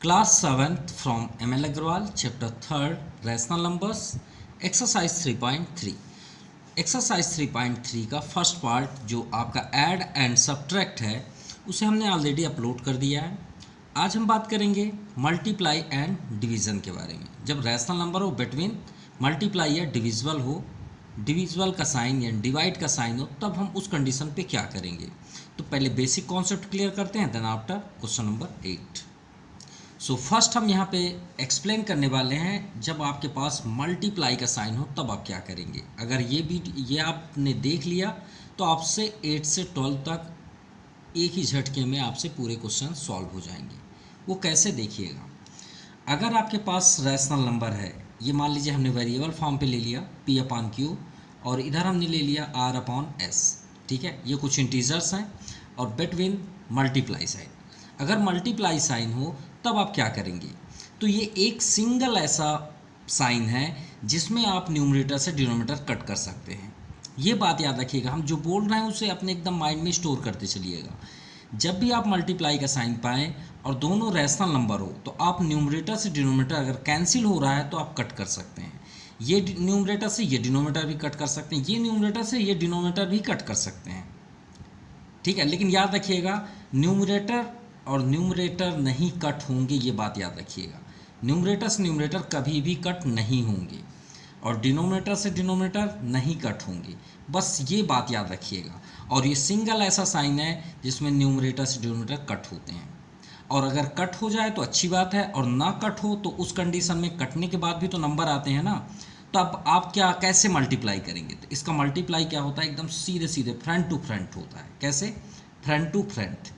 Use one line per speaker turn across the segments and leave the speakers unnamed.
Class 7th from ML Agrawal, Chapter 3rd, Rational Numbers, Exercise 3.3. Exercise 3.3 का first part जो आपका add and subtract है उसे हमने ऑलरेडी अपलोड कर दिया है। आज हम बात करेंगे मल्टीप्लाई एंड डिवीज़न के बारे में। जब रैशनल नंबर हो बिटवीन मल्टीप्लाई या डिविजिबल हो, डिविजिबल का साइन या डिवाइड का साइन हो, तब हम उस कंडीशन पे क्या करेंगे। तो पहले बेसिक कॉन्सेप्ट क्लियर करते हैं, then after question number 8। So first हम यहाँ पे एक्सप्लेन करने वाले हैं जब आपके पास मल्टीप्लाई का साइन हो तब आप क्या करेंगे। अगर ये आपने देख लिया तो आपसे 8 से 12 तक एक ही झटके में आपसे पूरे क्वेश्चन सॉल्व हो जाएंगे। वो कैसे, देखिएगा। अगर आपके पास रैशनल नंबर है, ये मान लीजिए हमने वेरिएबल फॉर्म पे ले लिया P/Q और इधर हमने ले लिया R/S, ठीक है। ये कुछ इंटीजर्स हैं और बिटवीन मल्टीप्लाई साइन। अगर मल्टीप्लाई साइन हो तब आप क्या करेंगे। तो ये एक सिंगल ऐसा साइन है जिसमें आप न्यूमरेटर से डिनोमिनेटर कट कर सकते हैं। ये बात याद रखिएगा, हम जो बोल रहे हैं उसे अपने एकदम माइंड में स्टोर करते चलिएगा। जब भी आप मल्टीप्लाई का साइन पाएँ और दोनों रैशनल नंबर हो तो आप न्यूमरेटर से डिनोमिनेटर अगर कैंसिल हो रहा है तो आप कट कर सकते हैं। ये न्यूमरेटर से ये डिनोमिनेटर भी कट कर सकते हैं, ये न्यूमरेटर से ये डिनोमिनेटर भी कट कर सकते हैं, ठीक है। लेकिन याद रखिएगा, न्यूमरेटर और न्यूमरेटर नहीं कट होंगे, ये बात याद रखिएगा। न्यूमरेटर से न्यूमरेटर कभी भी कट नहीं होंगे और डिनोमिनेटर से डिनोमिनेटर नहीं कट होंगे, बस ये बात याद रखिएगा। और ये सिंगल ऐसा साइन है जिसमें न्यूमरेटर से डिनोमिनेटर कट होते हैं। और अगर कट हो जाए तो अच्छी बात है, और ना कट हो तो उस कंडीशन में कटने के बाद भी तो नंबर आते हैं ना। तो अब आप कैसे मल्टीप्लाई करेंगे। तो इसका मल्टीप्लाई क्या होता है, एकदम सीधे सीधे फ्रंट टू फ्रंट होता है। कैसे, फ्रंट टू फ्रंट,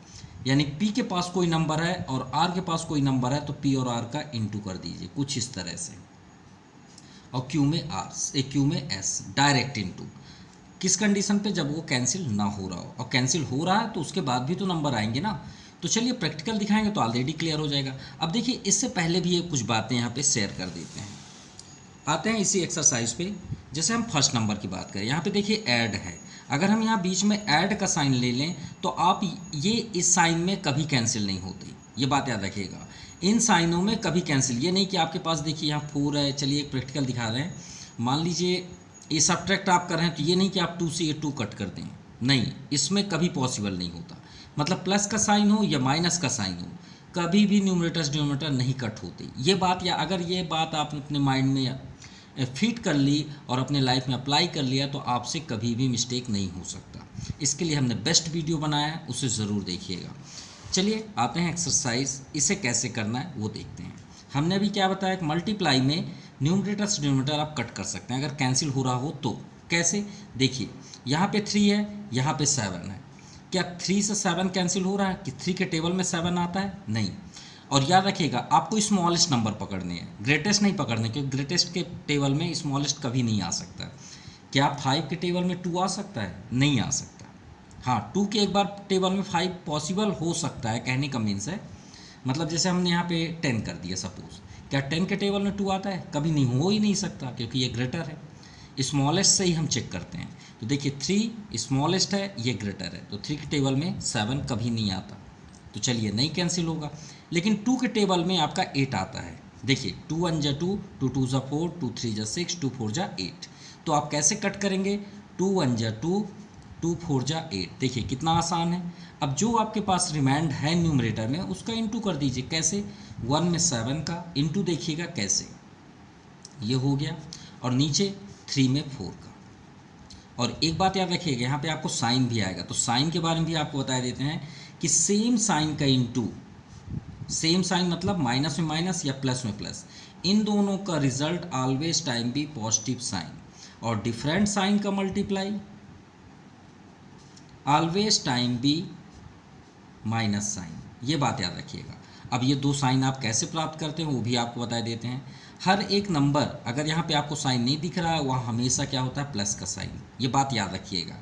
यानी P के पास कोई नंबर है और R के पास कोई नंबर है तो P और R का इंटू कर दीजिए कुछ इस तरह से, और Q में R, Q में S, डायरेक्ट इंटू। किस कंडीशन पे, जब वो कैंसिल ना हो रहा हो। और कैंसिल हो रहा है तो उसके बाद भी तो नंबर आएंगे ना। तो चलिए प्रैक्टिकल दिखाएंगे तो ऑलरेडी क्लियर हो जाएगा। अब देखिए, इससे पहले भी ये कुछ बातें यहाँ पे शेयर कर देते हैं। आते हैं इसी एक्सरसाइज पे। जैसे हम फर्स्ट नंबर की बात करें, यहाँ पे देखिए ऐड है। अगर हम यहाँ बीच में ऐड का साइन ले लें तो आप ये इस साइन में कभी कैंसिल नहीं होती, ये बात याद रखिएगा। इन साइनों में कभी कैंसिल, ये नहीं कि आपके पास देखिए यहाँ 4 है। चलिए एक प्रैक्टिकल दिखा रहे हैं। मान लीजिए ये सब्ट्रैक्ट आप कर रहे हैं तो ये नहीं कि आप 2 से ये 2 कट कर दें, नहीं, इसमें कभी पॉसिबल नहीं होता। मतलब प्लस का साइन हो या माइनस का साइन हो, कभी भी न्यूमरेटर से डिनोमिनेटर नहीं कट होते। ये बात, या अगर ये बात आपने अपने माइंड में फिट कर ली और अपने लाइफ में अप्लाई कर लिया तो आपसे कभी भी मिस्टेक नहीं हो सकता। इसके लिए हमने बेस्ट वीडियो बनाया है, उसे ज़रूर देखिएगा। चलिए आते हैं एक्सरसाइज, इसे कैसे करना है वो देखते हैं। हमने अभी क्या बताया कि मल्टीप्लाई में न्यूमरेटर से डिनोमिनेटर आप कट कर सकते हैं अगर कैंसिल हो रहा हो तो। कैसे, देखिए यहाँ पे 3 है, यहाँ पे 7 है। क्या 3 से 7 कैंसिल हो रहा है कि 3 के टेबल में 7 आता है? नहीं। और याद रखिएगा, आपको स्मॉलेस्ट नंबर पकड़ने हैं, ग्रेटेस्ट नहीं पकड़ने, क्योंकि ग्रेटेस्ट के टेबल में स्मॉलेस्ट कभी नहीं आ सकता। क्या 5 के टेबल में 2 आ सकता है? नहीं आ सकता। हाँ, 2 के एक बार टेबल में 5 पॉसिबल हो सकता है, कहने का मीन्स है। मतलब जैसे हमने यहाँ पे 10 कर दिया सपोज, क्या 10 के टेबल में 2 आता है? कभी नहीं, हो ही नहीं सकता, क्योंकि ये ग्रेटर है। स्मॉलेस्ट से ही हम चेक करते हैं। तो देखिए 3 स्मॉलेस्ट है, ये ग्रेटर है, तो 3 के टेबल में 7 कभी नहीं आता, तो चलिए नहीं कैंसिल होगा। लेकिन 2 के टेबल में आपका 8 आता है। देखिए 2 1 जा 2, 2 2 जा 4, 2 3 जा 6, 2 4 जा 8। तो आप कैसे कट करेंगे, 2 1 जा 2, 2 4 जा 8। देखिए कितना आसान है। अब जो आपके पास रिमाइंड है न्यूमरेटर में उसका इंटू कर दीजिए। कैसे, 1 में 7 का इंटू, देखिएगा कैसे, ये हो गया, और नीचे 3 में 4 का। और एक बात याद रखिएगा, यहाँ पे आपको साइन भी आएगा, तो साइन के बारे में भी आपको बता देते हैं कि सेम साइन का इंटू, सेम साइन मतलब माइनस में माइनस या प्लस में प्लस, इन दोनों का रिजल्ट ऑलवेज टाइम भी पॉजिटिव साइन, और डिफरेंट साइन का मल्टीप्लाई ऑलवेज टाइम भी माइनस साइन। ये बात याद रखिएगा। अब ये 2 साइन आप कैसे प्राप्त करते हैं वो भी आपको बता देते हैं। हर एक नंबर, अगर यहाँ पे आपको साइन नहीं दिख रहा है, वहाँ हमेशा क्या होता है, प्लस का साइन। ये बात याद रखिएगा।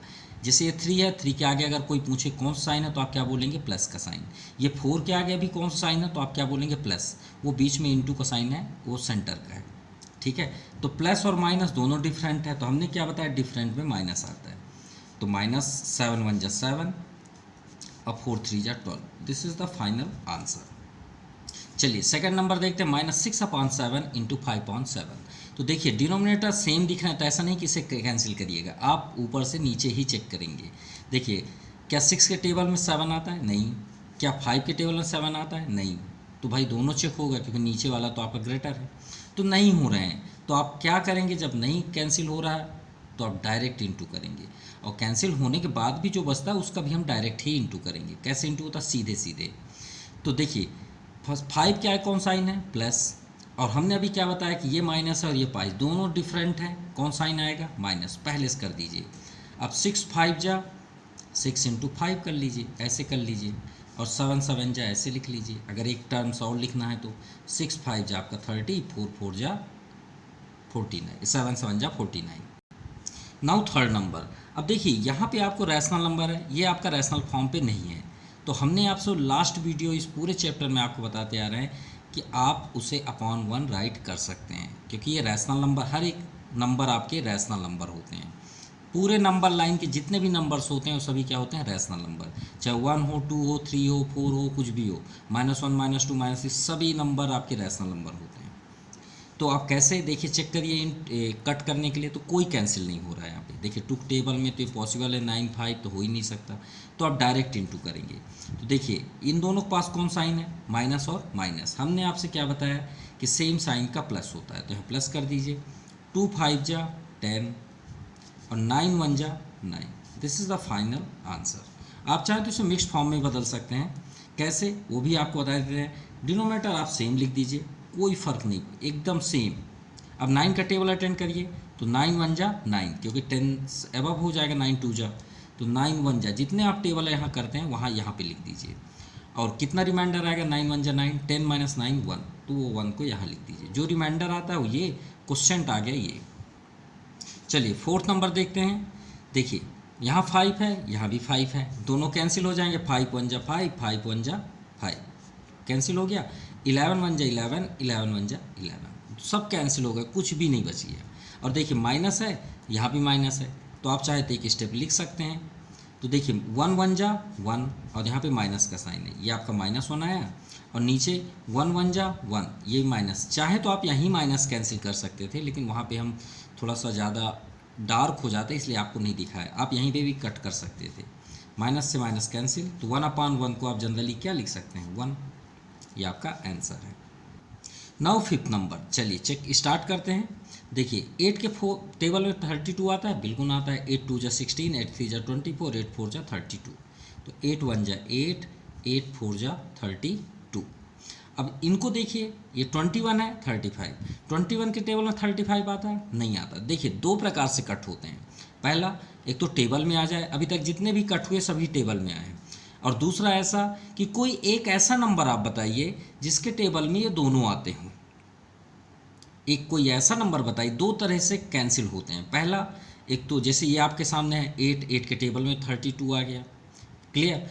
जैसे ये 3 है, 3 के आगे अगर कोई पूछे कौन सा साइन है तो आप क्या बोलेंगे, प्लस का साइन। ये 4 के आगे भी कौन सा साइन है तो आप क्या बोलेंगे, प्लस। वो बीच में इंटू का साइन है, वो सेंटर का है, ठीक है। तो प्लस और माइनस दोनों डिफरेंट है, तो हमने क्या बताया, डिफरेंट में माइनस आता है। तो -7 1 जा 7 और 4 3 जा 12। This is the final answer. चलिए सेकंड नंबर देखते हैं, -6/7 इंटू 5/7। तो देखिए डिनोमिनेटर सेम दिख रहा है, तो ऐसा नहीं कि इसे कैंसिल करिएगा, आप ऊपर से नीचे ही चेक करेंगे। देखिए क्या 6 के टेबल में 7 आता है? नहीं। क्या 5 के टेबल में 7 आता है? नहीं। तो भाई दोनों चेक होगा, क्योंकि नीचे वाला तो आपका ग्रेटर है, तो नहीं हो रहे हैं। तो आप क्या करेंगे, जब नहीं कैंसिल हो रहा है तो आप डायरेक्ट इंटू करेंगे, और कैंसिल होने के बाद भी जो बचता है उसका भी हम डायरेक्ट ही इंटू करेंगे। कैसे इंटू होता है? सीधे सीधे। तो देखिए फर्स्ट 5 क्या है, कौन साइन है? प्लस, और हमने अभी क्या बताया कि ये माइनस है और ये पाई दोनों डिफरेंट है, कौन साइन आएगा? माइनस। पहले से कर दीजिए। अब 6 5 जा 6 इंटू 5 कर लीजिए, ऐसे कर लीजिए, और 7 7 जा ऐसे लिख लीजिए। अगर एक टर्म्स और लिखना है तो 6 5 जा आपका 30, 4 4 जा 49, 7 7 जा 49। Now third number. अब देखिए यहाँ पे आपको रैशनल नंबर है, ये आपका रैशनल फॉर्म पे नहीं है, तो हमने आपसे लास्ट वीडियो इस पूरे चैप्टर में आपको बताते आ रहे हैं कि आप उसे अपॉन 1 राइट कर सकते हैं, क्योंकि ये रैशनल नंबर, हर एक नंबर आपके रैशनल नंबर होते हैं। पूरे नंबर लाइन के जितने भी नंबर्स होते हैं वो सभी क्या होते हैं? Rational number. चाहे 1 हो, 2 हो, 3 हो, 4 हो, कुछ भी हो, -1 -2 -3 सभी नंबर आपके रैशनल नंबर होते हैं। तो आप कैसे देखिए चेक करिए कट करने के लिए, तो कोई कैंसिल नहीं हो रहा है यहाँ पे। देखिए टू टेबल में तो ये पॉसिबल है, 9 5 तो हो ही नहीं सकता, तो आप डायरेक्ट इंटू करेंगे। तो देखिए इन दोनों के पास कौन साइन है? माइनस और माइनस। हमने आपसे क्या बताया कि सेम साइन का प्लस होता है, तो यहाँ प्लस कर दीजिए। 2 5 जा 10 और 9 1 जा 9। This is the final answer. आप चाहें तो इसे मिक्स्ड फॉर्म में बदल सकते हैं, कैसे वो भी आपको बता देते हैं। डिनोमिनेटर आप सेम लिख दीजिए, कोई फ़र्क नहीं, एकदम सेम। अब 9 का टेबल अटेंड करिए, तो 9 1 जा 9, क्योंकि 10 एबव हो जाएगा, 9 2 जा, तो 9 1 जा जितने आप टेबल यहाँ करते हैं वहाँ यहाँ पे लिख दीजिए। और कितना रिमाइंडर आएगा? 9 1 जा 9, 10 - 9 1, तो वो 1 को यहाँ लिख दीजिए। जो रिमाइंडर आता है वो ये क्वेश्चन आ गया ये। चलिए फोर्थ नंबर देखते हैं। देखिए यहाँ 5 है, यहाँ भी 5 है, दोनों कैंसिल हो जाएंगे। 5 1 जा 5, 5 1 जा 5, कैंसिल हो गया। 11 1 जा 11, 11 1 जा 11, सब कैंसिल हो गए, कुछ भी नहीं बची है। और देखिए माइनस है, यहाँ भी माइनस है, तो आप चाहे तो एक स्टेप लिख सकते हैं। तो देखिए 1 1 जा 1, और यहाँ पे माइनस का साइन है, ये आपका -1 आया, और नीचे 1 1 जा 1, ये माइनस। चाहे तो आप यहीं माइनस कैंसिल कर सकते थे, लेकिन वहाँ पे हम थोड़ा सा ज़्यादा डार्क हो जाता है, इसलिए आपको नहीं दिखाया। आप यहीं पे भी कट कर सकते थे, माइनस से माइनस कैंसिल, तो 1/1 को आप जनरली क्या लिख सकते हैं? 1। ये आपका आंसर है। नाउ फिफ्थ नंबर, चलिए चेक स्टार्ट करते हैं। देखिए 8 के टेबल में 32 आता है, बिल्कुल आता है। 8 2 जा 16, 8 3 जा 24, 8 4 जा 32, तो 8 1 जा 8, 8 4 जा 32। अब इनको देखिए, ये 21 है, 35। 21 के टेबल में 35 आता है? नहीं आता। देखिए दो प्रकार से कट होते हैं। पहला, एक तो टेबल में आ जाए, अभी तक जितने भी कट हुए सभी टेबल में आए, और दूसरा ऐसा कि कोई एक ऐसा नंबर आप बताइए जिसके टेबल में ये दोनों आते हों। एक कोई ऐसा नंबर बताइए, दो तरह से कैंसिल होते हैं। पहला, एक तो जैसे ये आपके सामने है 8 के टेबल में 32 आ गया, क्लियर।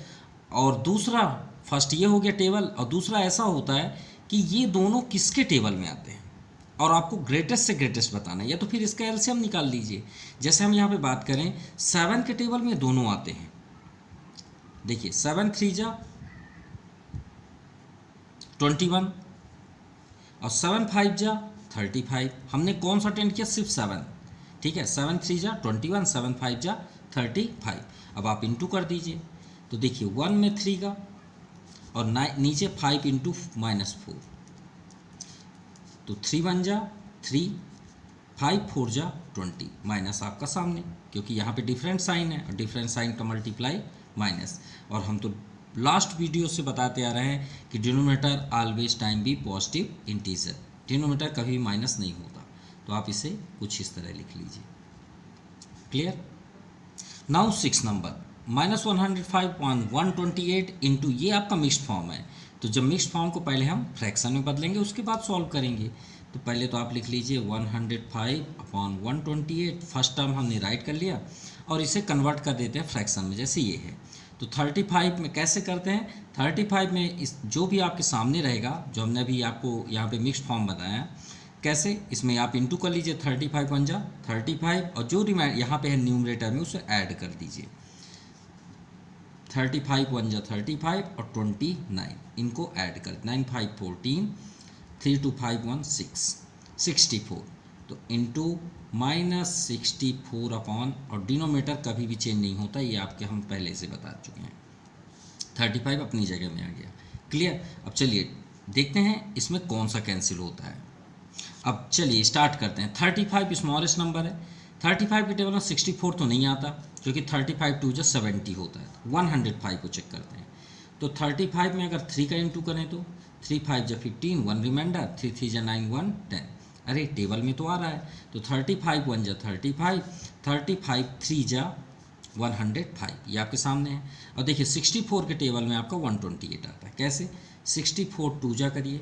और दूसरा, फर्स्ट ये हो गया टेबल, और दूसरा ऐसा होता है कि ये दोनों किसके टेबल में आते हैं, और आपको ग्रेटेस्ट से ग्रेटेस्ट बताना है, या तो फिर इसका एलसीएम निकाल लीजिए। जैसे हम यहाँ पे बात करें, 7 के टेबल में दोनों आते हैं। देखिए 7 3 जा 21, और 7 5 जा 35। हमने कौन सा अटेंड किया? सिर्फ 7, ठीक है। 7 3 जा 21, 7 5 जा 35। अब आप इंटू कर दीजिए, तो देखिए 1 में 3 का, और नीचे 5 इंटू -4, तो 3 1 जा 3, 5 4 जा 20, माइनस आपका सामने, क्योंकि यहाँ पे डिफरेंट साइन है, और डिफरेंट साइन का मल्टीप्लाई माइनस। और हम तो लास्ट वीडियो से बताते आ रहे हैं कि denominator always time be positive integer, denominator कभी माइनस नहीं होता। तो आप इसे कुछ इस तरह लिख लीजिए, क्लियर। नाउ 6 नंबर, -105.128 इंटू, ये आपका मिक्स्ड फॉर्म है। तो जब मिक्स्ड फॉर्म को पहले हम फ्रैक्शन में बदलेंगे, उसके बाद सॉल्व करेंगे। तो पहले तो आप लिख लीजिए 105/128, फर्स्ट टर्म हमने राइट कर लिया, और इसे कन्वर्ट कर देते हैं फ्रैक्शन में, जैसे ये है। तो 35 में कैसे करते हैं? 35 में इस जो भी आपके सामने रहेगा, जो हमने अभी आपको यहाँ पे मिक्स्ड फॉर्म बताया, कैसे, इसमें आप इंटू कर लीजिए, 35 1 जा 35, और जो रिमाइंड यहाँ पे है न्यूमरेटर में उसे ऐड कर दीजिए। 35 वन जा 35 और 29 इनको ऐड कर 9 5 14 3 2 5 1 6 64 तो इंटू -64 अपॉन और डिनोमीटर कभी भी चेंज नहीं होता, ये आपके हम पहले से बता चुके हैं। 35 अपनी जगह में आ गया। क्लियर। अब चलिए देखते हैं इसमें कौन सा कैंसिल होता है। अब चलिए स्टार्ट करते हैं। 35 स्मॉलेस्ट नंबर है। 35 के टेबल में 64 तो नहीं आता क्योंकि 35 2 जा 70 होता है। 105 को चेक करते हैं। तो 35 में अगर 3 का इंटू करें तो 3 5 जा 15 1 रिमाइंडर 3 3 जा 9 1 10। अरे टेबल में तो आ रहा है। तो 35 1 जा 35 35 3 जा 105 ये आपके सामने है। और देखिए 64 के टेबल में आपका 128 आता है। कैसे? 64 2 जा करिए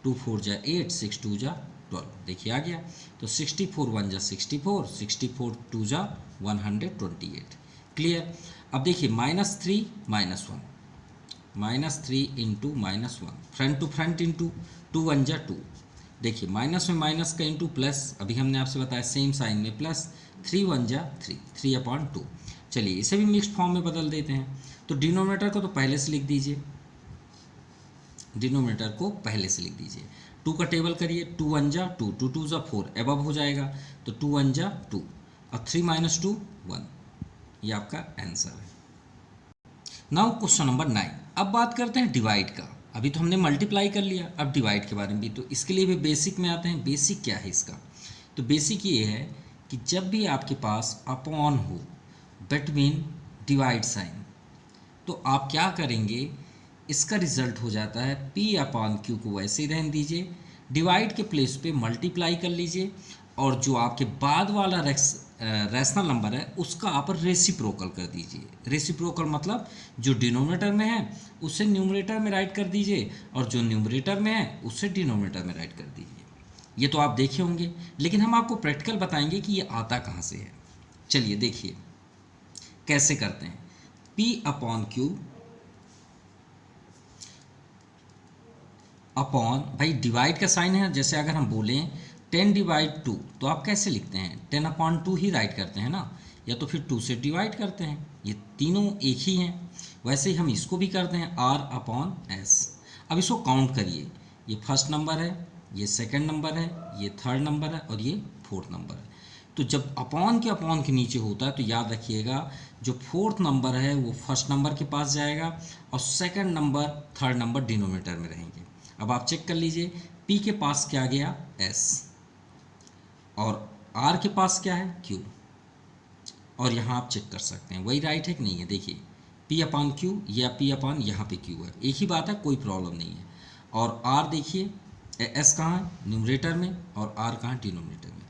2 4 जा 8 6 2 जा 12 देखिए आ गया। तो 64 1 जा 64 64 2 जा 128। क्लियर। अब देखिए -3 -1 -3 into -1 front to front into 2 1 जा 2। देखिए माइनस में माइनस का इंटू प्लस, अभी हमने आपसे बताया सेम साइन में प्लस 3 1 जा 3 3/2। चलिए इसे भी मिक्स्ड फॉर्म में बदल देते हैं। तो डिनोमिनेटर को तो पहले से लिख दीजिए, डिनोमिनेटर को पहले से लिख दीजिए। 2 का टेबल करिए 2 1 जा 2 2 2 जा 4 एबव हो जाएगा। तो 2 1 जा 2 और 3 - 2 1 ये आपका आंसर है। Now question number 9। अब बात करते हैं डिवाइड का। अभी तो हमने मल्टीप्लाई कर लिया, अब डिवाइड के बारे में भी। तो इसके लिए भी बेसिक में आते हैं। बेसिक क्या है इसका? तो बेसिक ये है कि जब भी आपके पास अपॉन हो बिटवीन डिवाइड साइन तो आप क्या करेंगे, इसका रिजल्ट हो जाता है P/Q को वैसे ही रहने दीजिए, डिवाइड के प्लेस पे मल्टीप्लाई कर लीजिए और जो आपके बाद वाला रैशनल नंबर है उसका आप रेसिप्रोकल कर दीजिए। रेसिप्रोकल मतलब जो डिनोमिनेटर में है उसे न्यूमरेटर में राइट कर दीजिए और जो न्यूमरेटर में है उसे डिनोमिनेटर में राइट कर दीजिए। ये तो आप देखे होंगे, लेकिन हम आपको प्रैक्टिकल बताएंगे कि ये आता कहाँ से है। चलिए देखिए कैसे करते हैं। P/Q अपॉन, भाई डिवाइड का साइन है, जैसे अगर हम बोलें 10/2 तो आप कैसे लिखते हैं? 10/2 ही राइट करते हैं ना, या तो फिर 2 से डिवाइड करते हैं। ये तीनों एक ही हैं। वैसे ही हम इसको भी करते हैं R/S। अब इसको काउंट करिए, ये फर्स्ट नंबर है, ये सेकंड नंबर है, ये थर्ड नंबर है और ये फोर्थ नंबर है। तो जब अपॉन के नीचे होता है तो याद रखिएगा जो फोर्थ नंबर है वो फर्स्ट नंबर के पास जाएगा और second number third number denominator में रहेंगे। अब आप चेक कर लीजिए, P के पास क्या गया S और R के पास क्या है Q, और यहाँ आप चेक कर सकते हैं वही राइट है कि नहीं है। देखिए P/Q या P/ यहाँ पे Q है, एक ही बात है, कोई प्रॉब्लम नहीं है। और R देखिए S कहाँ है? न्यूमरेटर में, और R कहाँ? डिनोमिनेटर में।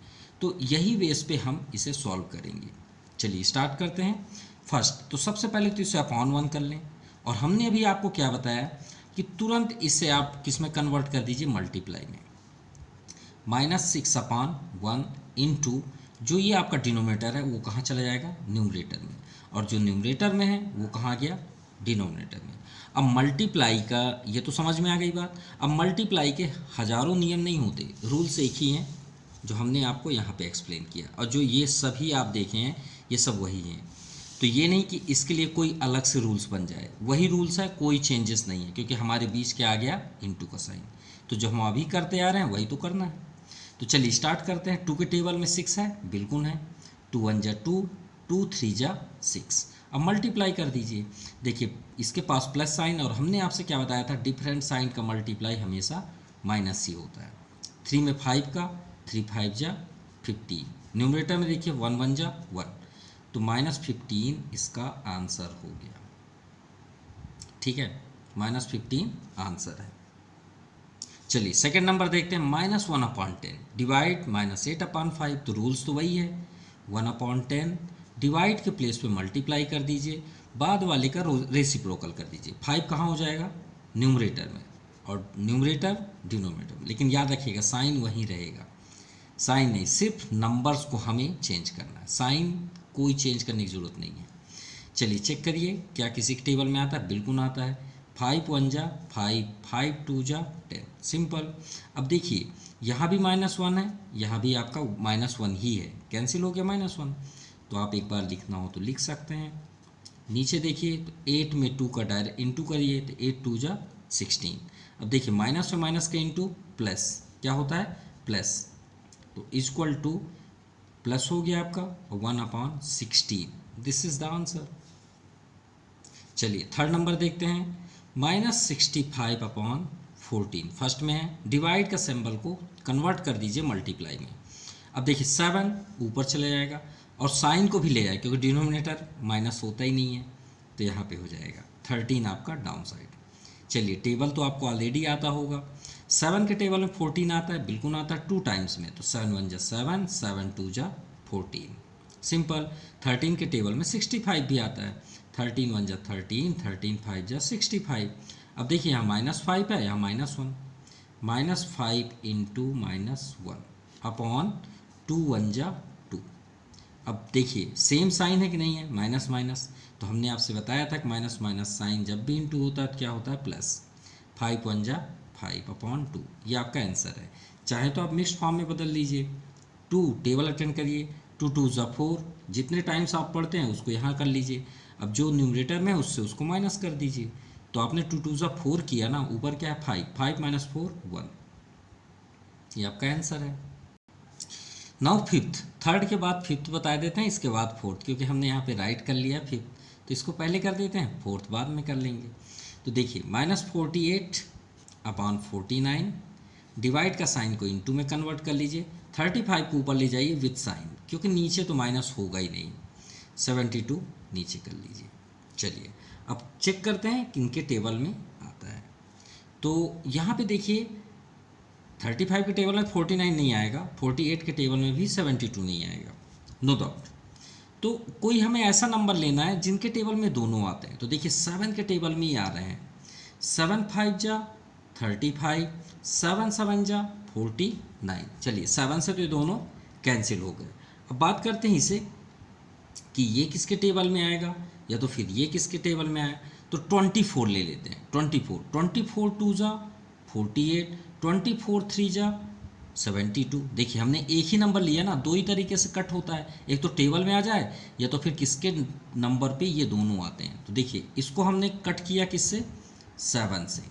तो यही बेस पे हम इसे सॉल्व करेंगे। चलिए स्टार्ट करते हैं। फर्स्ट तो सबसे पहले तो इसे अपॉन 1 कर लें, और हमने अभी आपको क्या बताया कि तुरंत इसे आप किस में कन्वर्ट कर दीजिए? मल्टीप्लाई में। -6/1 इंटू जो ये आपका डिनोमिनेटर है वो कहाँ चला जाएगा? न्यूमरेटर में, और जो न्यूमरेटर में है वो कहाँ गया? डिनोमिनेटर में। अब मल्टीप्लाई का ये तो समझ में आ गई बात। अब मल्टीप्लाई के हजारों नियम नहीं होते, रूल्स एक ही हैं जो हमने आपको यहाँ पे एक्सप्लेन किया, और जो ये सभी आप देखे हैं ये सब वही हैं। तो ये नहीं कि इसके लिए कोई अलग से रूल्स बन जाए, वही रूल्स है, कोई चेंजेस नहीं है, क्योंकि हमारे बीच क्या आ गया? इंटू का साइन। तो जो हम अभी करते आ रहे हैं वही तो करना है। तो चलिए स्टार्ट करते हैं। 2 के टेबल में 6 है, बिल्कुल है। 2 1 जा 2 2 3 जा 6। अब मल्टीप्लाई कर दीजिए। देखिए इसके पास प्लस साइन, और हमने आपसे क्या बताया था? डिफरेंट साइन का मल्टीप्लाई हमेशा माइनस ही होता है। 3 में 5 का 3 5 जा 15। न्यूमरेटर में देखिए 1 1 जा 1, तो -15 इसका आंसर हो गया। ठीक है, -15 आंसर है। चलिए सेकंड नंबर देखते हैं। -1/10 डिवाइड -8/5। तो रूल्स तो वही है, 1/10 डिवाइड के प्लेस पे मल्टीप्लाई कर दीजिए, बाद वाले का रेसिप्रोकल कर दीजिए। 5 कहाँ हो जाएगा? न्यूमरेटर में, और न्यूमरेटर डिनोमिनेटर में। लेकिन याद रखिएगा साइन वहीं रहेगा, साइन नहीं, सिर्फ नंबर्स को हमें चेंज करना है, साइन कोई चेंज करने की ज़रूरत नहीं है। चलिए चेक करिए क्या किसी के टेबल में आता है? बिल्कुल आता है। 5 1 जा 5 5 2 जा 10, सिंपल। अब देखिए यहाँ भी -1 है, यहाँ भी आपका -1 ही है, कैंसिल हो गया -1। तो आप एक बार लिखना हो तो लिख सकते हैं नीचे देखिए तो 8 में 2 का डायरेक्ट इंटू करिए तो 8 2 जा 16। अब देखिए माइनस में माइनस का इंटू प्लस क्या होता है प्लस, तो इक्वल टू प्लस हो गया आपका 1/16। This is the answer. चलिए थर्ड नंबर देखते हैं, -65/14 फर्स्ट में है, डिवाइड का सिंबल को कन्वर्ट कर दीजिए मल्टीप्लाई में। अब देखिए 7 ऊपर चले जाएगा और साइन को भी ले जाए क्योंकि डिनोमिनेटर माइनस होता ही नहीं है, तो यहाँ पे हो जाएगा 13 आपका डाउन साइड। चलिए टेबल तो आपको ऑलरेडी आता होगा, 7 के टेबल में 14 आता है, बिल्कुल आता है 2 टाइम्स में, तो 7 1 जा 7, 7 2 जा 14 सिंपल। 13 के टेबल में 65 भी आता है, 13 1 जा 13, 13 5 जा 65। अब देखिए यहाँ -5 है, यहाँ -1, -5 इंटू -1 अपॉन 2 1 जा 2। अब देखिए सेम साइन है कि नहीं है, माइनस माइनस, तो हमने आपसे बताया था कि माइनस माइनस साइन जब भी इंटू होता है तो क्या होता है प्लस। 5 1 जा 5/2, ये आपका आंसर है। चाहे तो आप मिक्स्ड फॉर्म में बदल लीजिए, 2 टेबल अटेंड करिए, 2 2 जा 4, जितने टाइम्स आप पढ़ते हैं उसको यहाँ कर लीजिए। अब जो न्यूमरेटर में उससे उसको माइनस कर दीजिए, तो आपने 2 2 जा 4 किया ना, ऊपर क्या है 5, 5 - 4 1, ये आपका आंसर है। नाउ फिफ्थ, थर्ड के बाद फिफ्थ बता देते हैं, इसके बाद फोर्थ, क्योंकि हमने यहाँ पे राइट कर लिया फिफ्थ, तो इसको पहले कर देते हैं, फोर्थ बाद में कर लेंगे। तो देखिए -48/49, डिवाइड का साइन को इनटू में कन्वर्ट कर लीजिए, 35 को ऊपर ले जाइए विथ साइन, क्योंकि नीचे तो माइनस होगा ही नहीं, 72 नीचे कर लीजिए। चलिए अब चेक करते हैं किनके टेबल में आता है। तो यहाँ पे देखिए 35 के टेबल में 49 नहीं आएगा, 48 के टेबल में भी 72 नहीं आएगा, नो डाउट। तो कोई हमें ऐसा नंबर लेना है जिनके टेबल में दोनों आते हैं। तो देखिए 7 के टेबल में ही आ रहे हैं, 7 5 जा 35, 7 7 जा 49। चलिए 7 से तो ये दोनों कैंसिल हो गए। अब बात करते हैं इसे कि ये किसके टेबल में आएगा या तो फिर ये किसके टेबल में आए। तो 24 ले लेते हैं, 24 2 जा 48, 24 3 जा 72। देखिए हमने एक ही नंबर लिया ना, दो ही तरीके से कट होता है, एक तो टेबल में आ जाए या तो फिर किसके नंबर पे ये दोनों आते हैं। तो देखिए इसको हमने कट किया किससे, 7 से,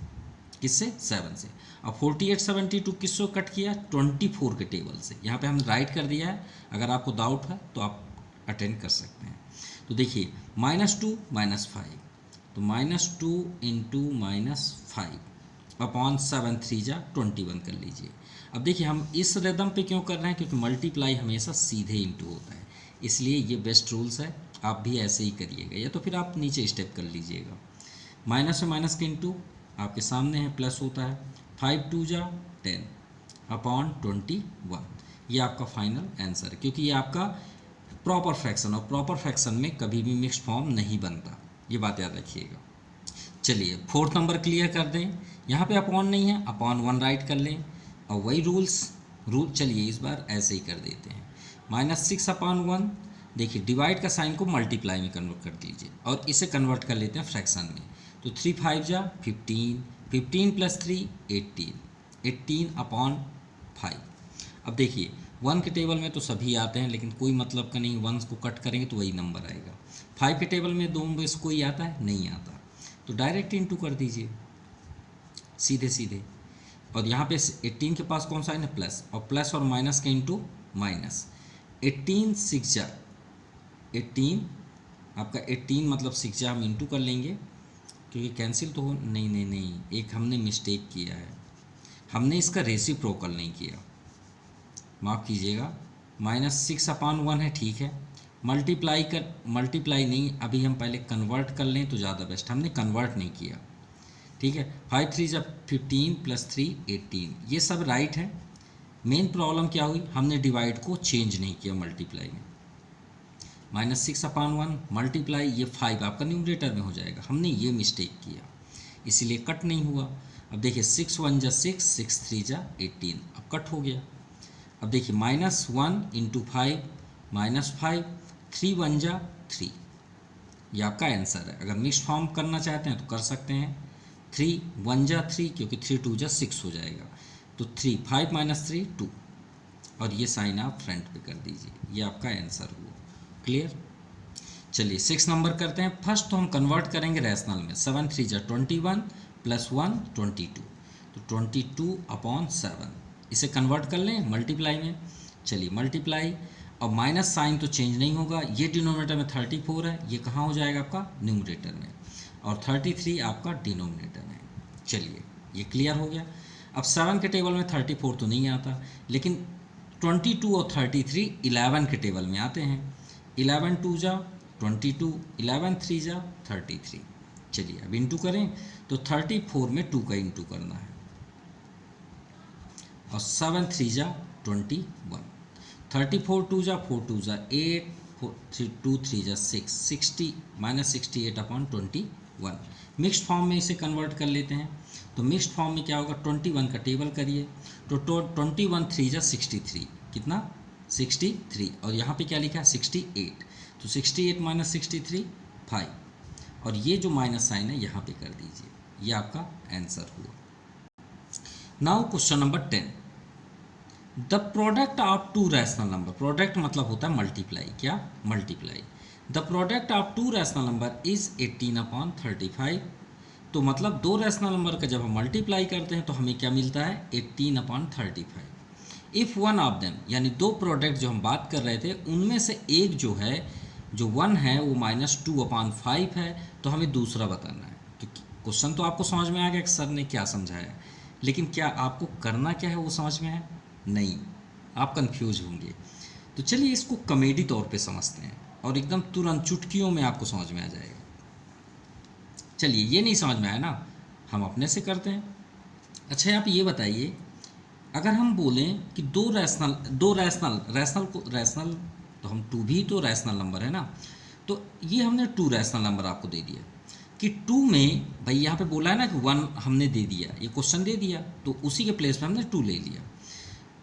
किससे 7 से। अब 48 72 किसको कट किया, 24 के टेबल से। यहाँ पे हमने राइट कर दिया है, अगर आपको डाउट है तो आप अटेंड कर सकते हैं। तो देखिए -2 -5, तो -2 इंटू -5 अपॉन 7 3 जा 21 कर लीजिए। अब देखिए हम इस रिदम पे क्यों कर रहे हैं, क्योंकि मल्टीप्लाई हमेशा सीधे इंटू होता है, इसलिए ये बेस्ट रूल्स है, आप भी ऐसे ही करिएगा, या तो फिर आप नीचे स्टेप कर लीजिएगा। माइनस से माइनस के इंटू आपके सामने है, प्लस होता है, 5 2 जा 10 अपॉन 21, ये आपका फाइनल आंसर है, क्योंकि ये आपका प्रॉपर फ्रैक्शन, और प्रॉपर फ्रैक्शन में कभी भी मिक्स्ड फॉर्म नहीं बनता, ये बात याद रखिएगा। चलिए फोर्थ नंबर क्लियर कर दें, यहाँ पे अपॉन नहीं है, अपॉन 1 राइट कर लें, और वही रूल चलिए इस बार ऐसे ही कर देते हैं, -6/1। देखिए डिवाइड का साइन को मल्टीप्लाई में कन्वर्ट कर दीजिए और इसे कन्वर्ट कर लेते हैं फ्रैक्शन में। तो 3 5 जा 15, 15 + 3 18, 18/5। अब देखिए 1 के टेबल में तो सभी आते हैं, लेकिन कोई मतलब का नहीं, 1 को कट करेंगे तो वही नंबर आएगा। 5 के टेबल में 2 में से कोई आता है, नहीं आता, तो डायरेक्ट इंटू कर दीजिए सीधे सीधे। और यहाँ पे 18 के पास कौन सा है, प्लस, और प्लस और माइनस के इंटू माइनस। 18 6 जा 18, आपका 18 मतलब 6 जा हम इंटू कर लेंगे, क्योंकि कैंसिल तो हो नहीं, एक हमने मिस्टेक किया है, हमने इसका रेसिप्रोकल नहीं किया, माफ़ कीजिएगा। -6/1 है, ठीक है, मल्टीप्लाई नहीं, अभी हम पहले कन्वर्ट कर लें तो ज़्यादा बेस्ट, हमने कन्वर्ट नहीं किया, ठीक है। 5 3 जा 15 + 3 18, ये सब राइट है। मेन प्रॉब्लम क्या हुई, हमने डिवाइड को चेंज नहीं किया मल्टीप्लाई में। -6/1 मल्टीप्लाई, ये 5 आपका न्यूमरेटर में हो जाएगा, हमने ये मिस्टेक किया, इसीलिए कट नहीं हुआ। अब देखिए 6 1 जा 6, 6 3 जा 18, अब कट हो गया। अब देखिए -1 × 5 -5, 3 1 जा 3, ये आपका आंसर है। अगर मिक्स फॉर्म करना चाहते हैं तो कर सकते हैं, 3 1 जा 3, क्योंकि 3 2 जा 6 हो जाएगा, तो 3 5 - 3 2, और ये साइन आप फ्रंट पे कर दीजिए, ये आपका आंसर हुआ। क्लियर। चलिए 6 नंबर करते हैं। फर्स्ट तो हम कन्वर्ट करेंगे रैशनल में। 7 3 जा 21 प्लस 1 22, तो 22/7 इसे कन्वर्ट कर लें मल्टीप्लाई में। चलिए मल्टीप्लाई, अब माइनस साइन तो चेंज नहीं होगा, ये डिनोमिनेटर में 34 है, ये कहाँ हो जाएगा आपका न्यूमरेटर में, और 33 आपका डिनोमिनेटर में। चलिए ये क्लियर हो गया। अब 7 के टेबल में 34 तो नहीं आता, लेकिन 22 और 33 11 के टेबल में आते हैं। 11 2 जा 22, 11 3 जा 33। चलिए अब इंटू करें तो 34 में 2 का इंटू करना है, और 7 3 जा 21, 34 2 जा 4 2 जा 8, 2 3 जा 6, 60 माइनस 68/21। मिक्स्ड फॉर्म में इसे कन्वर्ट कर लेते हैं, तो मिक्स्ड फॉर्म में क्या होगा, 21 का टेबल करिए तो 21 3 जा 63, कितना 63, और यहाँ पे क्या लिखा है 68, तो 68 माइनस 63 5, और ये जो माइनस साइन है यहाँ पे कर दीजिए, ये आपका आंसर हुआ। Now question number 10, the product of to rational number, product मतलब होता है मल्टीप्लाई, क्या multiply, the product of to rational number is 18/35, तो मतलब दो रैशनल नंबर का जब हम मल्टीप्लाई करते हैं तो हमें क्या मिलता है 18/35। इफ़ वन ऑफ देम, यानी दो प्रोडक्ट जो हम बात कर रहे थे उनमें से एक जो है, जो 1 है वो -2/5 है, तो हमें दूसरा बताना है। तो क्वेश्चन तो आपको समझ में आ गया कि सर ने क्या समझाया, लेकिन क्या आपको करना क्या है वो समझ में आया? नहीं, आप कंफ्यूज होंगे। तो चलिए इसको कॉमेडी तौर पे समझते हैं और एकदम तुरंत चुटकियों में आपको समझ में आ जाएगा। चलिए ये नहीं समझ में आया ना, हम अपने से करते हैं। अच्छा आप ये बताइए, अगर हम बोलें कि दो रैशनल तो हम 2 भी तो रैशनल नंबर है ना, तो ये हमने 2 रैशनल नंबर आपको दे दिया कि 2 में भाई यहाँ पे बोला है ना कि 1 हमने दे दिया, ये क्वेश्चन दे दिया, तो उसी के प्लेस में हमने 2 ले लिया,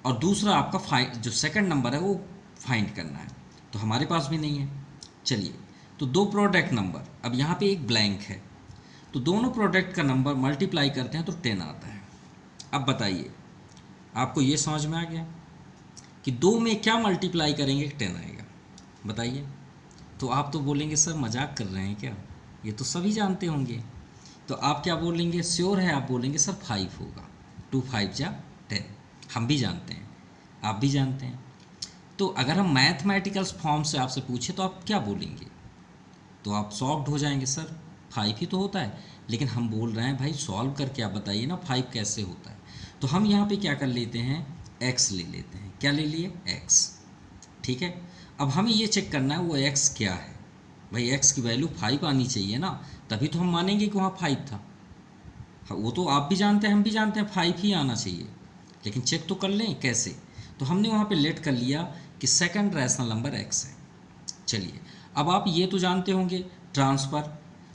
और दूसरा आपका जो सेकंड नंबर है वो फाइंड करना है, तो हमारे पास भी नहीं है। चलिए तो दो प्रोडक्ट नंबर, अब यहाँ पे एक ब्लैंक है, तो दोनों प्रोडक्ट का नंबर मल्टीप्लाई करते हैं तो 10 आता है। अब बताइए आपको ये समझ में आ गया कि 2 में क्या मल्टीप्लाई करेंगे 10 आएगा, बताइए। तो आप तो बोलेंगे सर मजाक कर रहे हैं क्या, ये तो सभी जानते होंगे। तो आप क्या बोलेंगे, श्योर है, आप बोलेंगे सर 5 होगा, 2 5 जा 10, हम भी जानते हैं, आप भी जानते हैं। तो अगर हम मैथमेटिकल फॉर्म से आपसे पूछे तो आप क्या बोलेंगे, तो आप शॉक्ड हो जाएंगे, सर 5 ही तो होता है, लेकिन हम बोल रहे हैं भाई सॉल्व करके आप बताइए ना 5 कैसे होता है। तो हम यहाँ पे क्या कर लेते हैं, x ले लेते हैं, क्या ले लिए x, ठीक है। अब हमें ये चेक करना है वो x क्या है, भाई x की वैल्यू 5 आनी चाहिए ना, तभी तो हम मानेंगे कि वहाँ 5 था। वो तो आप भी जानते हैं हम भी जानते हैं 5 ही आना चाहिए, लेकिन चेक तो कर लें कैसे। तो हमने वहाँ पे लेट कर लिया कि सेकंड रैशनल नंबर x है। चलिए अब आप ये तो जानते होंगे ट्रांसफ़र,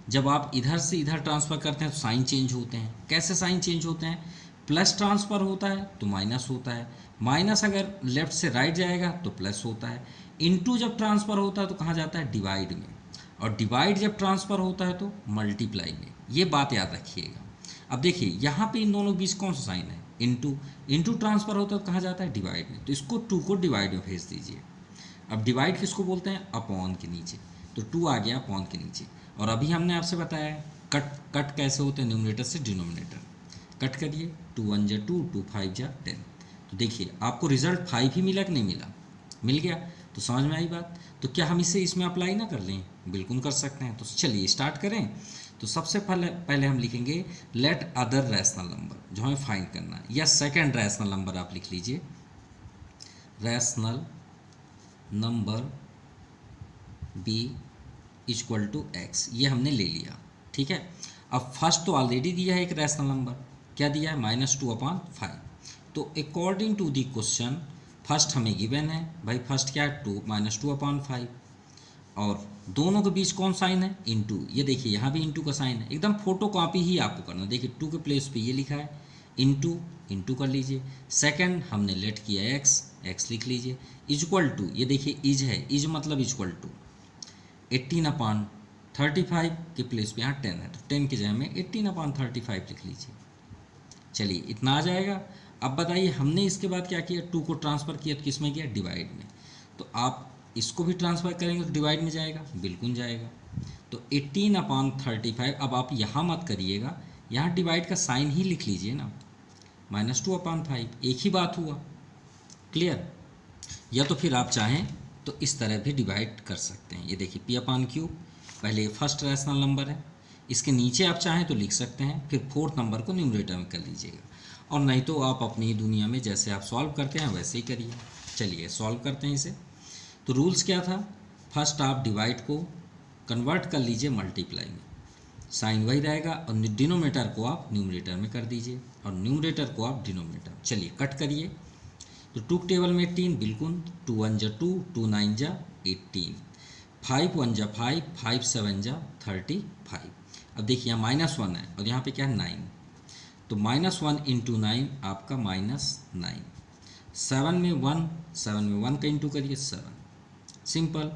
जब आप इधर से इधर ट्रांसफ़र करते हैं तो साइन चेंज होते हैं। कैसे साइन चेंज होते हैं, प्लस ट्रांसफ़र होता है तो माइनस होता है, माइनस अगर लेफ़्ट से राइट जाएगा तो प्लस होता है, इनटू जब ट्रांसफ़र होता है तो कहाँ जाता है डिवाइड में, और डिवाइड जब ट्रांसफ़र होता है तो मल्टीप्लाई में। ये बात याद रखिएगा। अब देखिए यहाँ पे इन दोनों के बीच कौन सा साइन है, इनटू ट्रांसफ़र होता है तो कहाँ जाता है डिवाइड में, तो इसको 2 को डिवाइड में भेज दीजिए। अब डिवाइड किसको बोलते हैं, अपॉन के नीचे, तो 2 आ गया अपॉन के नीचे। और अभी हमने आपसे बताया है कट कैसे होते हैं, न्यूमरेटर से डिनोमिनेटर कट करिए, 2 1 जा 2, 2 5 जा 10। तो देखिए आपको रिजल्ट 5 ही मिला कि नहीं मिला, मिल गया, तो समझ में आई बात। तो क्या हम इसे इसमें अप्लाई ना कर लें, बिल्कुल कर सकते हैं। तो चलिए स्टार्ट करें। तो सबसे पहले हम लिखेंगे लेट अदर रैशनल नंबर, जो हमें फाइंड करना है, या सेकंड रैशनल नंबर आप लिख लीजिए, rational number b equal to x, ये हमने ले लिया, ठीक है। अब फर्स्ट तो ऑलरेडी दिया है एक रैशनल नंबर, क्या दिया है -2/5। तो according to the question first हमें गिवन है, भाई फर्स्ट क्या है -2/5, और दोनों के बीच कौन साइन है, इनटू। ये देखिए यहाँ भी इनटू का साइन है, एकदम फोटो कॉपी ही आपको करना। देखिए 2 के प्लेस पे ये लिखा है इनटू कर लीजिए। सेकंड हमने लेट किया x लिख लीजिए, इक्वल टू, ये देखिए इज है, इज मतलब इक्वल टू 18/35 के प्लेस पे यहाँ 10 है, तो 10 की जगह में 18/35 लिख लीजिए। चलिए इतना आ जाएगा। अब बताइए हमने इसके बाद क्या किया, 2 को ट्रांसफ़र किया तो किस में किया, डिवाइड में। तो आप इसको भी ट्रांसफर करेंगे तो डिवाइड में जाएगा, बिल्कुल जाएगा। तो 18/35, अब आप यहाँ मत करिएगा, यहाँ डिवाइड का साइन ही लिख लीजिए ना, -2/5, एक ही बात हुआ। क्लियर? या तो फिर आप चाहें तो इस तरह भी डिवाइड कर सकते हैं। ये देखिए p/3, पहले ये फर्स्ट रैशनल नंबर है, इसके नीचे आप चाहें तो लिख सकते हैं, फिर फोर्थ नंबर को न्यूमरेटर में कर लीजिएगा, और नहीं तो आप अपनी दुनिया में जैसे आप सॉल्व करते हैं वैसे ही करिए। चलिए सॉल्व करते हैं इसे। तो रूल्स क्या था, फर्स्ट आप डिवाइड को कन्वर्ट कर लीजिए मल्टीप्लाई में, साइन वही रहेगा, और डिनोमिनेटर को आप न्यूमरेटर में कर दीजिए और न्यूमरेटर को आप डिनोमिनेटर। चलिए कट करिए। तो 2 टेबल में 18, बिल्कुल, 2 1 जा 2, 2 9 जा 18, 5 1 जा 5, 5 7 जा 35। अब देखिए यहाँ -1 है और यहाँ पे क्या है 9, तो -1 × 9 आपका -9, 7 में 1, 7 में 1 का इंटू करिए 7, सिंपल।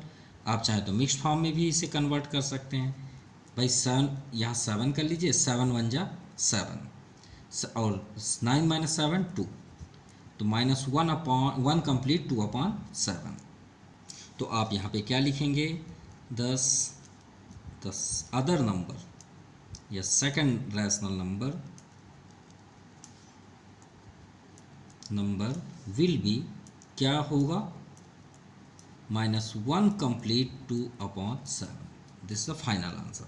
आप चाहें तो मिक्स फॉर्म में भी इसे कन्वर्ट कर सकते हैं भाई, 7 यहाँ 7 कर लीजिए, 7 1 जा 7 और 9 - 7 2, तो -1 कंप्लीट 2/7। तो आप यहाँ पे क्या लिखेंगे, 10 अदर नंबर या second rational number will be, क्या होगा, -1 complete 2/7। This is the final answer.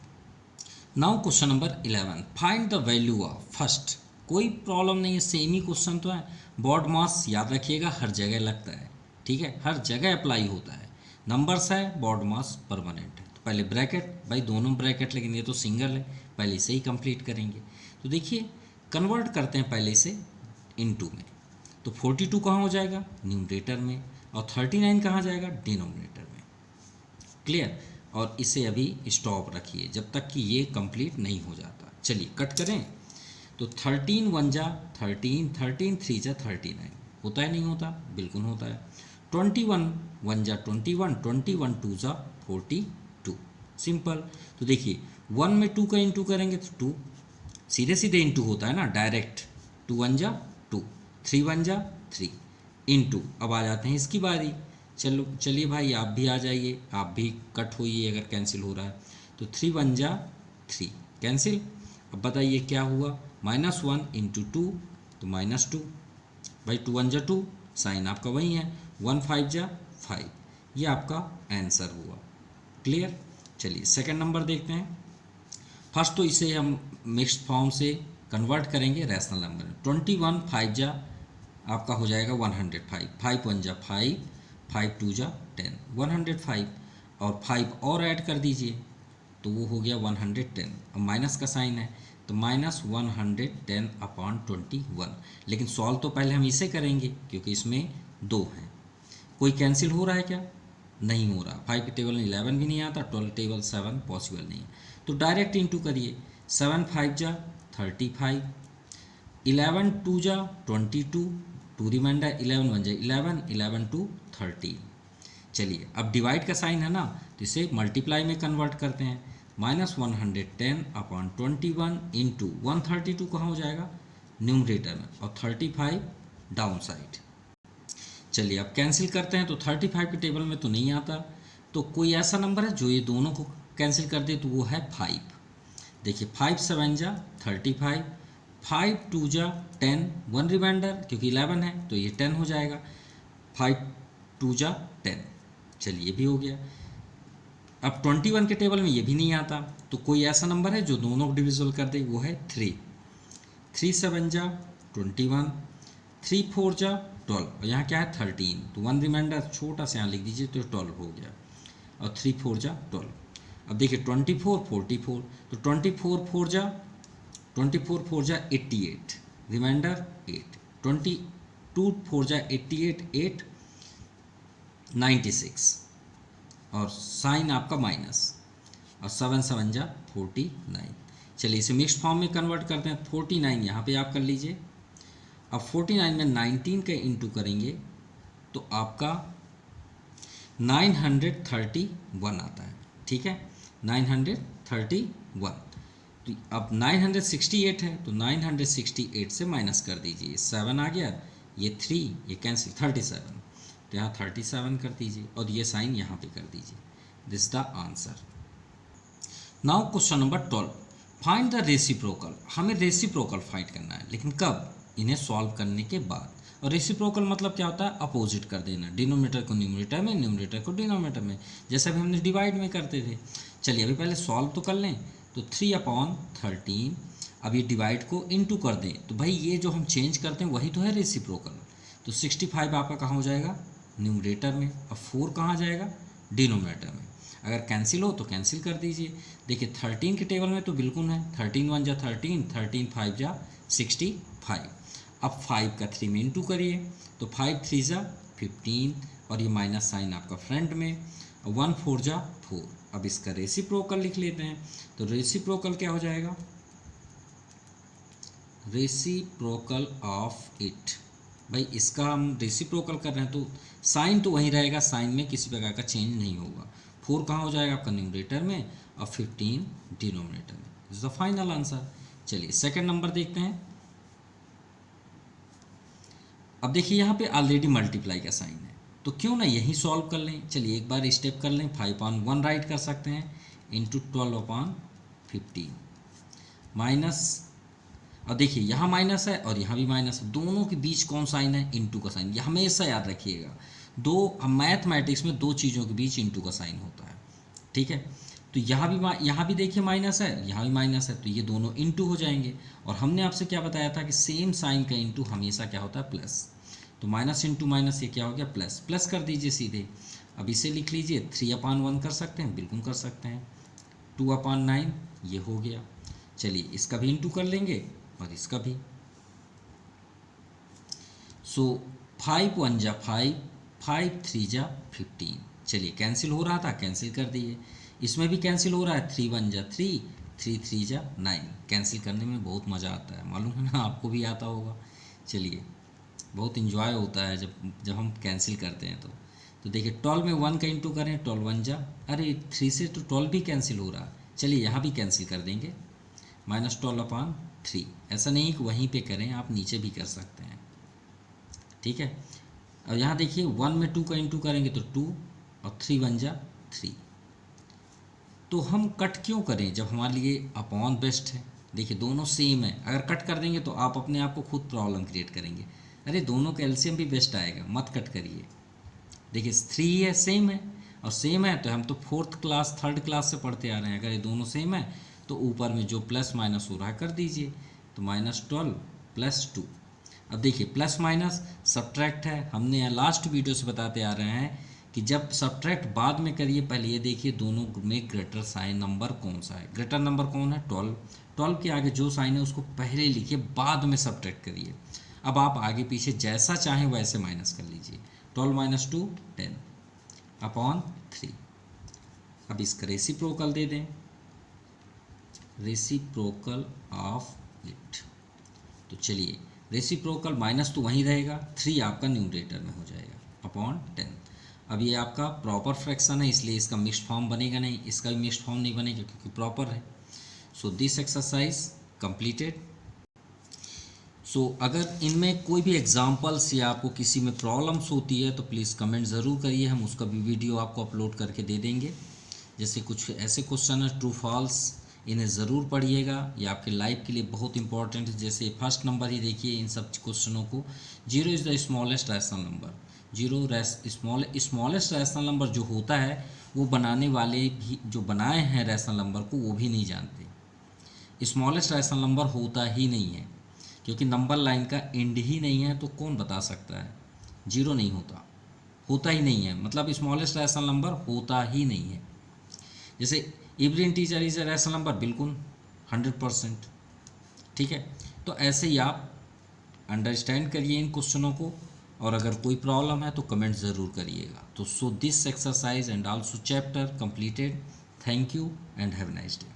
Now question number 11, find the value of first. कोई प्रॉब्लम नहीं है, सेम ही क्वेश्चन तो है। बॉड मास याद रखिएगा हर जगह लगता है, ठीक है, हर जगह अप्लाई होता है। नंबर्स है, बॉड मास परमानेंट है। तो पहले ब्रैकेट, भाई दोनों ब्रैकेट, लेकिन ये तो सिंगल है, पहले इसे ही कंप्लीट करेंगे। तो देखिए कन्वर्ट करते हैं पहले इसे इनटू में। तो 42 कहाँ हो जाएगा, न्यूमरेटर में, और 39 कहाँ जाएगा, डिनोमिनेटर में। क्लियर? और इसे अभी स्टॉप रखिए जब तक कि ये कंप्लीट नहीं हो जाता। चलिए कट करें। तो 13 1 जा 13, 13 3 जा 39, होता है नहीं होता, बिल्कुल होता है। 21 1 जा 21, 21 2 जा 42, सिंपल। तो देखिए 1 में 2 का इंटू करेंगे तो 2, सीधे सीधे इंटू होता है ना, डायरेक्ट। 2 1 जा 2, 3 1 जा 3 इंटू। अब आ जाते हैं इसकी बारी। चलिए भाई आप भी आ जाइए, आप भी कट होइए अगर कैंसिल हो रहा है। तो 3 1 जा 3, कैंसिल। अब बताइए क्या हुआ, -1 × 2, तो -2, भाई 2 1 जा 2, साइन आपका वही है, 1 5 जा 5, ये आपका आंसर हुआ। क्लियर? चलिए सेकंड नंबर देखते हैं। फर्स्ट तो इसे हम मिक्स्ड फॉर्म से कन्वर्ट करेंगे रैशनल नंबर में। 21 5 जा आपका हो जाएगा 105, 5 1 जा 5, 5 2 जा 10, 105, और 5 और ऐड कर दीजिए तो वो हो गया 110। अब माइनस का साइन है तो -110/21। लेकिन सॉल्व तो पहले हम इसे करेंगे क्योंकि इसमें 2 हैं। कोई कैंसिल हो रहा है क्या, नहीं हो रहा। 5 के टेबल में 11 भी नहीं आता, 12 टेबल 7 पॉसिबल नहीं है। तो डायरेक्ट इंटू करिए, 7 5 जा 35, 11 2 जा 22, 2 रिमाइंडर, 11 1 जा 11, 11 2 13। चलिए अब डिवाइड का साइन है ना, तो इसे मल्टीप्लाई में कन्वर्ट करते हैं। -110/21 इंटू 132 कहाँ हो जाएगा, न्यूमरेटर में, और 35 डाउन साइड। चलिए अब कैंसिल करते हैं। तो 35 के टेबल में तो नहीं आता, तो कोई ऐसा नंबर है जो ये दोनों को कैंसिल कर दे, तो वो है 5। देखिए 5 7 जा 35, 5 2 जा 10, 1 रिमाइंडर, क्योंकि 11 है तो ये 10 हो जाएगा, 5 2 जा 10। चलिए ये भी हो गया। अब 21 के टेबल में ये भी नहीं आता, तो कोई ऐसा नंबर है जो दोनों को डिविजिबल कर दे, वो है 3। 3 7 जा 21, 3 4 जा 12, और यहाँ क्या है 13, तो 1 रिमाइंडर छोटा सा यहाँ लिख दीजिए तो 12 हो गया, और 3 4 जा 12। अब देखिए 24 44, तो 24 4 जा 88, रिमाइंडर 8, 22 4 जा 88, 8 96, और साइन आपका माइनस, और 7 7 जा 49। चलिए इसे मिक्स्ड फॉर्म में कन्वर्ट करते हैं। 49 यहाँ पे आप कर लीजिए। अब 49 में 19 का इंटू करेंगे तो आपका 931 आता है, ठीक है, 931। तो अब 968 है तो 968 से माइनस कर दीजिए, 7 आ गया, ये 3, ये कैंसिल, 37, तो यहाँ 37 कर दीजिए और ये साइन यहाँ पे कर दीजिए। This the answer. Now question number 12, find the reciprocal. हमें रेसिप्रोकल फाइंड करना है, लेकिन कब? इन्हें सॉल्व करने के बाद। और रेसिप्रोकल मतलब क्या होता है? अपोजिट कर देना, डिनोमिनेटर को न्यूमरेटर में, न्यूमरेटर को डिनोमिनेटर में, जैसे अभी हमने डिवाइड में करते थे। चलिए अभी पहले सॉल्व तो कर लें। तो 3/13, अब ये डिवाइड को इनटू कर दें, तो भाई ये जो हम चेंज करते हैं वही तो है रेसिप्रोकल। तो 65 आपका कहाँ हो जाएगा? न्यूमरेटर में। अब 4 कहाँ जाएगा? डिनोमिनेटर में। अगर कैंसिल हो तो कैंसिल कर दीजिए। देखिए 13 के टेबल में तो बिल्कुल है, 13 1 जा 13, 13 5 जा 65। अब 5 का 3 में इंटू करिए, तो 5 3 जा 15, और ये माइनस साइन आपका फ्रंट में, 1 4 जा 4। अब इसका रेसिप्रोकल लिख लेते हैं। तो रेसिप्रोकल क्या हो जाएगा? Reciprocal of it. भाई इसका हम रेसिप्रोकल कर रहे हैं तो साइन तो वहीं रहेगा, साइन में किसी प्रकार का चेंज नहीं होगा। 4 कहाँ हो जाएगा आपका? न्यूमरेटर में, और 15 डिनोमिनेटर में। Is the final answer. चलिए सेकंड नंबर देखते हैं। अब देखिए यहाँ पे ऑलरेडी मल्टीप्लाई का साइन है, तो क्यों ना यही सॉल्व कर लें। चलिए एक बार स्टेप कर लें। 5/1 राइट कर सकते हैं, इंटू 12/15 माइनस, और देखिए यहाँ माइनस है और यहाँ भी माइनस है, दोनों के बीच कौन साइन है? इंटू का साइन। ये हमेशा याद रखिएगा, मैथमेटिक्स में दो चीज़ों के बीच इंटू का साइन होता है, ठीक है। तो यहाँ भी देखिए माइनस है, यहाँ भी माइनस है, तो ये दोनों इंटू हो जाएंगे। और हमने आपसे क्या बताया था कि सेम साइन का इंटू हमेशा क्या होता है? प्लस। तो माइनस इंटू माइनस ये क्या हो गया? प्लस। प्लस कर दीजिए सीधे। अब इसे लिख लीजिए, 3/1 कर सकते हैं, बिल्कुल कर सकते हैं। 2/9 ये हो गया। चलिए इसका भी इंटू कर लेंगे और इसका भी। सो 5 1 जा 5, 5 3 जा 15। चलिए कैंसिल हो रहा था, कैंसिल कर दिए। इसमें भी कैंसिल हो रहा है, 3 1 जा 3, 3 3 जा 9। कैंसिल करने में बहुत मज़ा आता है, मालूम है ना, आपको भी आता होगा। चलिए बहुत इन्जॉय होता है जब हम कैंसिल करते हैं। तो देखिए 12 में 1 का इंटू करें, 12 1 जा, अरे 3 से तो 12 भी कैंसिल हो रहा है। चलिए यहाँ भी कैंसिल कर देंगे, -12/3। ऐसा नहीं कि वहीं पे करें, आप नीचे भी कर सकते हैं, ठीक है। अब यहाँ देखिए 1 में 2 का इंटू करेंगे तो 2, और 3 1 जा 3। तो हम कट क्यों करें जब हमारे लिए अपॉन बेस्ट है? देखिए दोनों सेम है, अगर कट कर देंगे तो आप अपने आप को खुद प्रॉब्लम क्रिएट करेंगे। अरे दोनों का एलसीएम भी बेस्ट आएगा, मत कट करिए। देखिए 3 है, सेम है, और सेम है तो हम तो 4th क्लास 3rd क्लास से पढ़ते आ रहे हैं। अगर ये दोनों सेम है तो ऊपर में जो प्लस माइनस हो रहा है कर दीजिए। तो -12 + 2। अब देखिए प्लस माइनस सब्ट्रैक्ट है, हमने लास्ट वीडियो से बताते आ रहे हैं कि जब सब्ट्रैक्ट बाद में करिए, पहले ये देखिए दोनों में ग्रेटर साइन नंबर कौन सा है। ग्रेटर नंबर कौन है? 12। 12 के आगे जो साइन है उसको पहले लिखिए, बाद में सब्ट्रैक्ट करिए। अब आप आगे पीछे जैसा चाहें वैसे माइनस कर लीजिए। 12 - 2 10/3। अब इसका रेसिप्रोकल दे दें, रेसिप्रोकल ऑफ इट। तो चलिए रेसिप्रोकल माइनस तो वहीं रहेगा, 3 आपका न्यूमरेटर में हो जाएगा /10। अब ये आपका प्रॉपर फ्रैक्शन है, इसलिए इसका मिक्स्ड फॉर्म बनेगा नहीं, इसका भी मिक्स्ड फॉर्म नहीं बनेगा क्योंकि प्रॉपर है। So this exercise completed. So अगर इनमें कोई भी एग्जांपल्स या आपको किसी में प्रॉब्लम्स होती है तो प्लीज़ कमेंट ज़रूर करिए, हम उसका भी वीडियो आपको अपलोड करके दे देंगे। जैसे कुछ ऐसे क्वेश्चन है ट्रू फॉल्स, इन्हें ज़रूर पढ़िएगा, ये आपके लाइफ के लिए बहुत इंपॉर्टेंट है। जैसे फर्स्ट नंबर ही देखिए इन सब क्वेश्चनों को, 0 is the smallest rational number. 0 smallest rational number जो होता है वो बनाने वाले भी, जो बनाए हैं रैशनल नंबर को, वो भी नहीं जानते। स्मॉलेस्ट रैशनल नंबर होता ही नहीं है, क्योंकि नंबर लाइन का एंड ही नहीं है, तो कौन बता सकता है? 0 नहीं होता ही नहीं है, मतलब स्मॉलेस्ट रैशनल नंबर होता ही नहीं है। जैसे every integer is a rational number, बिल्कुल 100%, ठीक है। तो ऐसे ही आप अंडरस्टैंड करिए इन क्वेश्चनों को, और अगर कोई प्रॉब्लम है तो कमेंट ज़रूर करिएगा। तो सो this exercise and also chapter completed. Thank you and have a nice day.